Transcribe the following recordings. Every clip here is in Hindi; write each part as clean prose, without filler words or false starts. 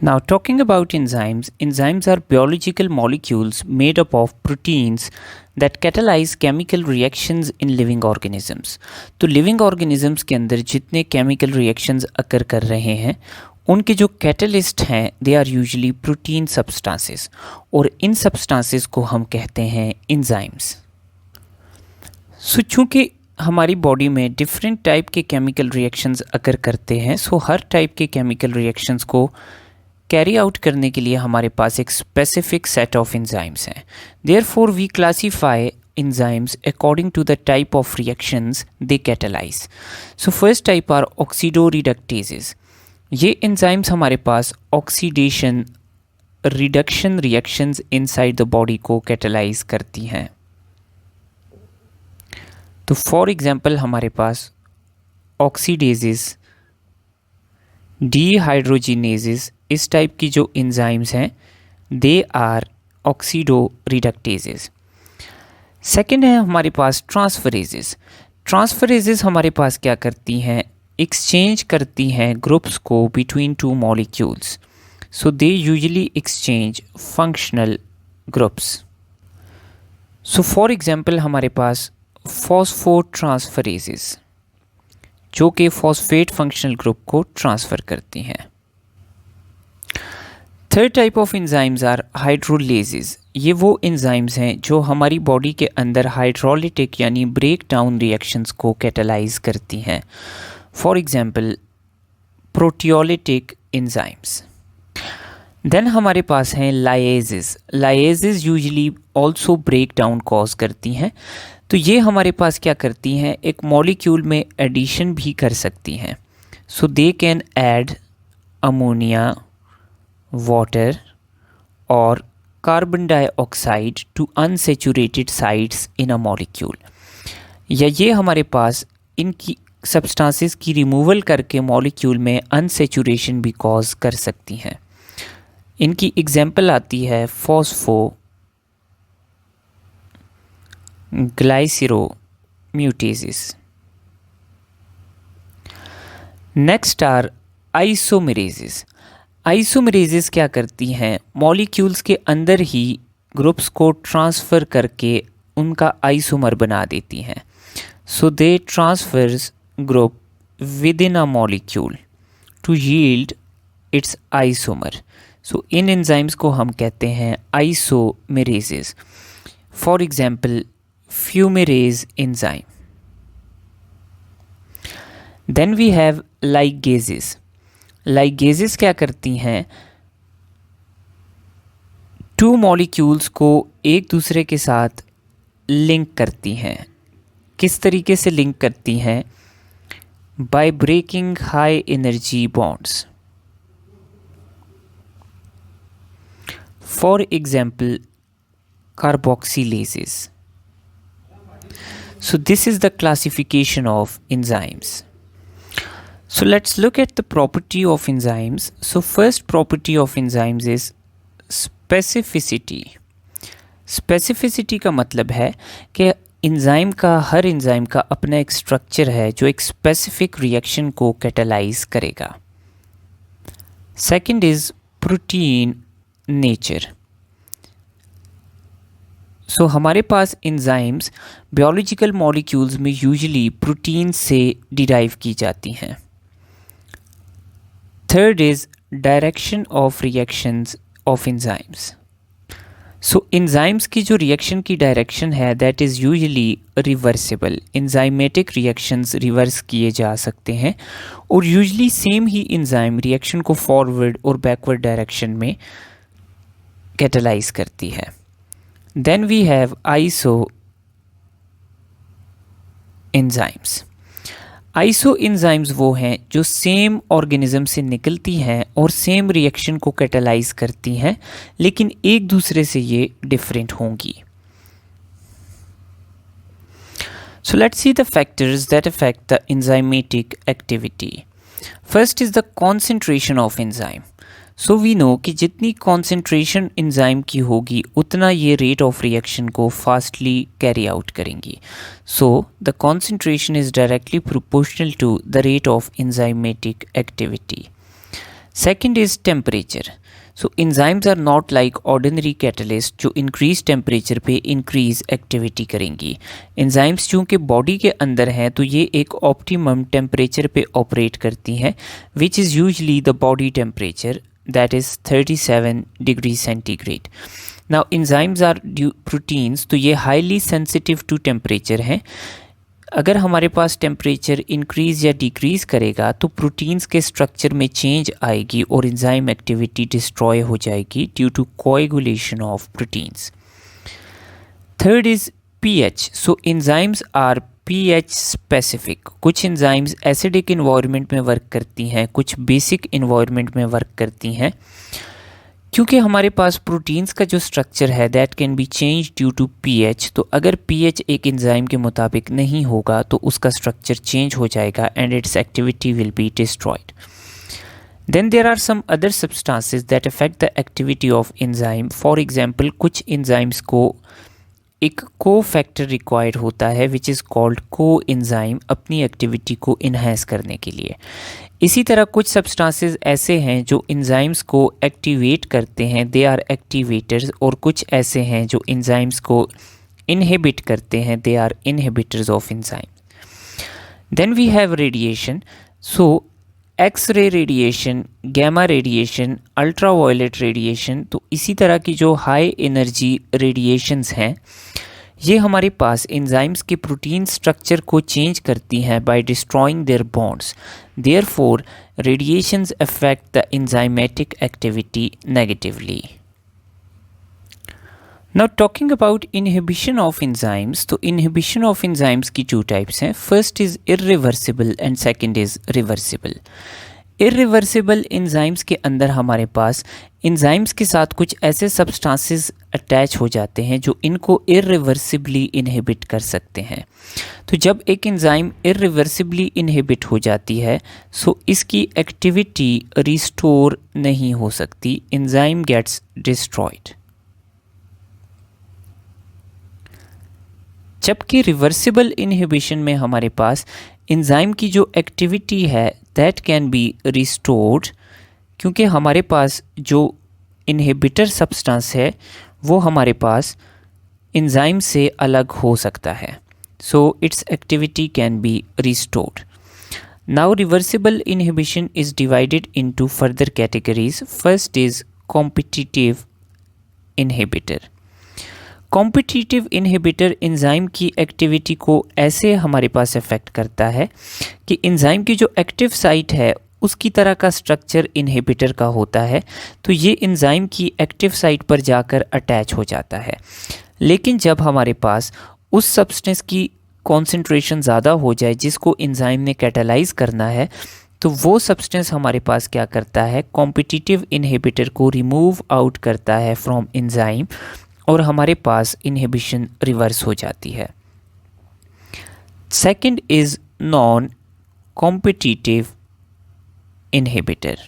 Now, talking about enzymes, enzymes are biological molecules made up of proteins that catalyze chemical reactions in living organisms. तो living organisms के अंदर जितने chemical reactions अकर कर रहे हैं उनके जो कैटलिस्ट हैं they are usually protein substances और इन सब्सटेंसेस को हम कहते हैं एंजाइम्स। सो चूँकि हमारी बॉडी में डिफरेंट टाइप के केमिकल रिएक्शंस अकर करते हैं हर टाइप के केमिकल रिएक्शंस को कैरी आउट करने के लिए हमारे पास एक स्पेसिफिक सेट ऑफ एंजाइम्स हैं। Therefore we classify enzymes according to the type of reactions they catalyze. So first type are oxidoreductases. ये enzymes हमारे पास oxidation reduction reactions inside the body को कैटलाइज करती हैं। तो फॉर एग्जांपल हमारे पास ऑक्सीडेजेस, डीहाइड्रोजिनेजेस, इस टाइप की जो एंजाइम्स हैं दे आर ऑक्सीडोरिडक्टेजेस। सेकेंड है हमारे पास ट्रांसफरेजेस। ट्रांसफरेजेस हमारे पास क्या करती हैं, एक्सचेंज करती हैं ग्रुप्स को between two molecules. So they usually exchange functional groups. So for example हमारे पास फॉस्फोट्रांसफरेजेस जो कि फॉस्फेट फंक्शनल ग्रुप को ट्रांसफ़र करती हैं। Third type of enzymes are hydrolases. ये वो एंजाइम्स हैं जो हमारी बॉडी के अंदर हाइड्रोलिटिक यानी ब्रेक डाउन रिएक्शंस को कैटलाइज करती हैं। For example proteolytic enzymes. Then हमारे पास हैं lyases. Lyases usually also break down cause करती हैं। तो ये हमारे पास क्या करती हैं, एक मॉलिक्यूल में एडिशन भी कर सकती हैं। So they can add ammonia, water और carbon dioxide to unsaturated sites in a molecule. या ये हमारे पास इनकी सब्सटेंसेस की रिमूवल करके मॉलिक्यूल में अनसेचुरेशन भी कॉज कर सकती हैं। इनकी एग्जांपल आती है phosphoglyceromutases. Next are isomerases. Isomerases क्या करती हैं, मॉलिक्यूल्स के अंदर ही ग्रुप्स को ट्रांसफ़र करके उनका आइसोमर बना देती हैं। So they transfers group within a molecule to yield its isomer. So इन एंजाइम्स को हम कहते हैं isomerases. For example fumarase enzyme. Then we have ligases. Ligases क्या करती हैं, टू मॉलिक्यूल्स को एक दूसरे के साथ लिंक करती हैं। किस तरीके से लिंक करती हैं, by breaking high energy bonds. For example carboxylases. So this is the classification of enzymes. So let's look at the property of enzymes. So first property of enzymes is specificity. Specificity का मतलब है कि एंजाइम का, हर एंजाइम का अपना एक स्ट्रक्चर है जो एक स्पेसिफिक रिएक्शन को कैटलाइज करेगा। Second is protein nature. So हमारे पास एंजाइम्स बायोलॉजिकल मॉलिक्यूल्स में यूजुअली प्रोटीन से डिराइव की जाती हैं। Third is direction of reactions of enzymes. So enzymes की जो रिएक्शन की डायरेक्शन है that is usually reversible. Enzymatic reactions reverse किए जा सकते हैं और यूजुअली सेम ही एंजाइम रिएक्शन को फॉरवर्ड और बैकवर्ड डायरेक्शन में कैटलाइज करती है। Then we have iso enzymes. Iso enzymes वो हैं जो सेम ऑर्गेनिज्म से निकलती हैं और सेम रिएक्शन को कैटलाइज करती हैं, लेकिन एक दूसरे से ये डिफरेंट होंगी। So let's see the factors that affect the enzymatic activity. First is the concentration of enzyme. So we know कि जितनी concentration enzyme की होगी उतना ये rate of reaction को fastly carry out करेंगी. So the concentration is directly proportional to the rate of enzymatic activity. Second is temperature. So enzymes are not like ordinary catalyst जो इंक्रीज टेम्परेचर पे इंक्रीज एक्टिविटी करेंगी। इंजाइम्स चूँकि बॉडी के अंदर हैं तो ये एक ऑप्टिमम टेम्परेचर पे ऑपरेट करती हैं which is usually the body temperature that is 37 degree centigrade. Now enzymes are proteins, तो ये हाईली सेंसिटिव टू टेम्परेचर हैं। अगर हमारे पास टेम्परेचर इंक्रीज़ या डिक्रीज़ करेगा तो प्रोटीन्स के स्ट्रक्चर में चेंज आएगी और एंजाइम एक्टिविटी डिस्ट्रॉय हो जाएगी due to coagulation of proteins. Third is pH. So enzymes are pH specific. कुछ एंजाइम्स एसिडिक इन्वायरमेंट में वर्क करती हैं, कुछ बेसिक इन्वायरमेंट में वर्क करती हैं। क्योंकि हमारे पास प्रोटीन्स का जो स्ट्रक्चर है that can be change due to pH, तो अगर पीएच एक एंजाइम के मुताबिक नहीं होगा तो उसका स्ट्रक्चर चेंज हो जाएगा and its activity will be destroyed. Then there are some other substances that affect the activity of enzyme. For example कुछ एंजाइम्स को एक को फैक्टर रिक्वायर्ड होता है which is called coenzyme अपनी एक्टिविटी को इन्हेंस करने के लिए। इसी तरह कुछ सब्सटेंसेस ऐसे हैं जो एंजाइम्स को एक्टिवेट करते हैं, दे आर एक्टिवेटर्स, और कुछ ऐसे हैं जो एंजाइम्स को इनहिबिट करते हैं, they are inhibitors of enzyme. Then we have radiation. So X-ray radiation, gamma radiation, ultraviolet radiation, तो इसी तरह की जो हाई एनर्जी रेडिएशंस हैं ये हमारे पास एंजाइम्स के प्रोटीन स्ट्रक्चर को चेंज करती हैं by destroying their bonds. Therefore radiations affect the enzymatic activity negatively. Now talking about inhibition of enzymes, तो इनहिबिशन ऑफ एंजाइम्स की टू टाइप्स हैं। First is irreversible and second is reversible. Irreversible enzymes के अंदर हमारे पास एंजाइम्स के साथ कुछ ऐसे सब्सटेंसेस अटैच हो जाते हैं जो इनको इरिवर्सिबली इनहिबिट कर सकते हैं। तो जब एक एंजाइम इरिवर्सिबली इनहिबिट हो जाती है सो इसकी एक्टिविटी रिस्टोर नहीं हो सकती, एंजाइम गेट्स डिस्ट्रॉयड। जबकि रिवर्सिबल इनहिबिशन में हमारे पास एंजाइम की जो एक्टिविटी है दैट कैन बी रिस्टोर्ड, क्योंकि हमारे पास जो इनहिबिटर सब्सटेंस है वो हमारे पास एंजाइम से अलग हो सकता है, so it's activity can be restored. Now reversible inhibition is divided into further categories. First is competitive inhibitor. Competitive inhibitor enzyme की एक्टिविटी को ऐसे हमारे पास अफेक्ट करता है कि एंजाइम की जो एक्टिव साइट है उसकी तरह का स्ट्रक्चर इनहिबिटर का होता है, तो ये एंजाइम की एक्टिव साइट पर जाकर अटैच हो जाता है। लेकिन जब हमारे पास उस सब्सटेंस की कॉन्सेंट्रेशन ज़्यादा हो जाए जिसको एंजाइम ने कैटालाइज करना है, तो वो सब्सटेंस हमारे पास क्या करता है, कॉम्पिटिटिव इनहिबिटर को रिमूव आउट करता है फ्रॉम एंजाइम और हमारे पास इनहिबिशन रिवर्स हो जाती है। Second is non competitive inhibitor.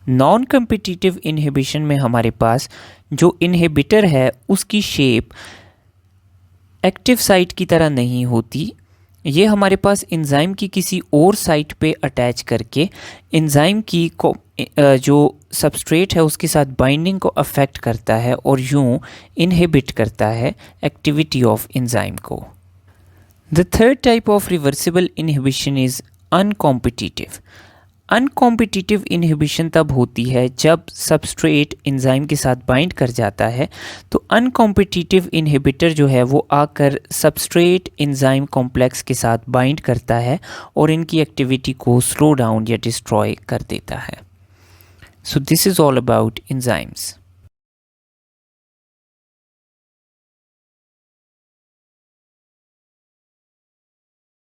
Non competitive inhibition में हमारे पास जो इनहिबिटर है उसकी शेप एक्टिव साइट की तरह नहीं होती, ये हमारे पास एंजाइम की किसी और साइट पे अटैच करके एंजाइम की जो सबस्ट्रेट है उसके साथ बाइंडिंग को अफेक्ट करता है और यूं इनहिबिट करता है एक्टिविटी ऑफ एंजाइम को। The third type of reversible inhibition is uncompetitive. Uncompetitive inhibition तब होती है जब सबस्ट्रेट एंजाइम के साथ बाइंड कर जाता है, तो अनकॉम्पिटिटिव इनहिबिटर जो है वो आकर सबस्ट्रेट एंजाइम कॉम्प्लेक्स के साथ बाइंड करता है और इनकी एक्टिविटी को स्लो डाउन या डिस्ट्रॉय कर देता है। So this is all about enzymes.